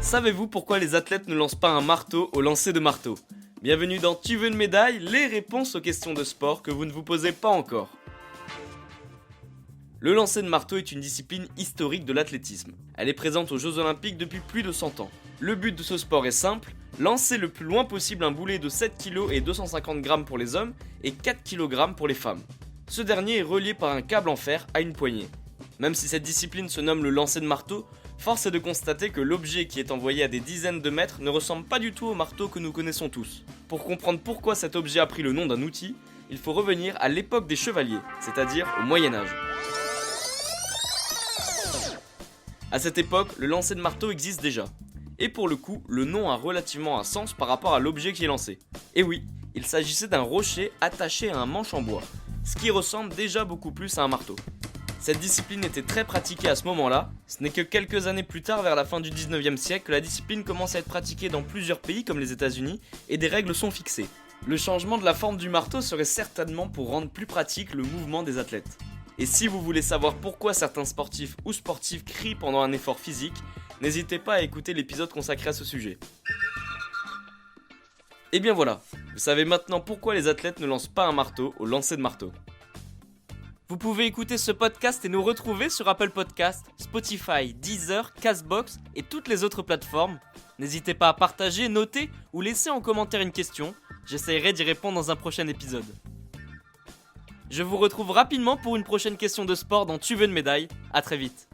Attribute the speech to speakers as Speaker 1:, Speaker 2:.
Speaker 1: Savez-vous pourquoi les athlètes ne lancent pas un marteau au lancer de marteau ? Bienvenue dans Tu veux une médaille ? Les réponses aux questions de sport que vous ne vous posez pas encore. Le lancer de marteau est une discipline historique de l'athlétisme. Elle est présente aux Jeux Olympiques depuis plus de 100 ans. Le but de ce sport est simple, lancer le plus loin possible un boulet de 7 kg et 250 g pour les hommes et 4 kg pour les femmes. Ce dernier est relié par un câble en fer à une poignée. Même si cette discipline se nomme le lancer de marteau, force est de constater que l'objet qui est envoyé à des dizaines de mètres ne ressemble pas du tout au marteau que nous connaissons tous. Pour comprendre pourquoi cet objet a pris le nom d'un outil, il faut revenir à l'époque des chevaliers, c'est-à-dire au Moyen-Âge. À cette époque, le lancer de marteau existe déjà. Et pour le coup, le nom a relativement un sens par rapport à l'objet qui est lancé. Et oui, il s'agissait d'un rocher attaché à un manche en bois, ce qui ressemble déjà beaucoup plus à un marteau. Cette discipline était très pratiquée à ce moment-là, ce n'est que quelques années plus tard, vers la fin du 19e siècle, que la discipline commence à être pratiquée dans plusieurs pays comme les États-Unis et des règles sont fixées. Le changement de la forme du marteau serait certainement pour rendre plus pratique le mouvement des athlètes. Et si vous voulez savoir pourquoi certains sportifs ou sportives crient pendant un effort physique, n'hésitez pas à écouter l'épisode consacré à ce sujet. Et bien voilà, vous savez maintenant pourquoi les athlètes ne lancent pas un marteau au lancer de marteau. Vous pouvez écouter ce podcast et nous retrouver sur Apple Podcasts, Spotify, Deezer, Castbox et toutes les autres plateformes. N'hésitez pas à partager, noter ou laisser en commentaire une question. J'essaierai d'y répondre dans un prochain épisode. Je vous retrouve rapidement pour une prochaine question de sport dans Tu veux une médaille. À très vite.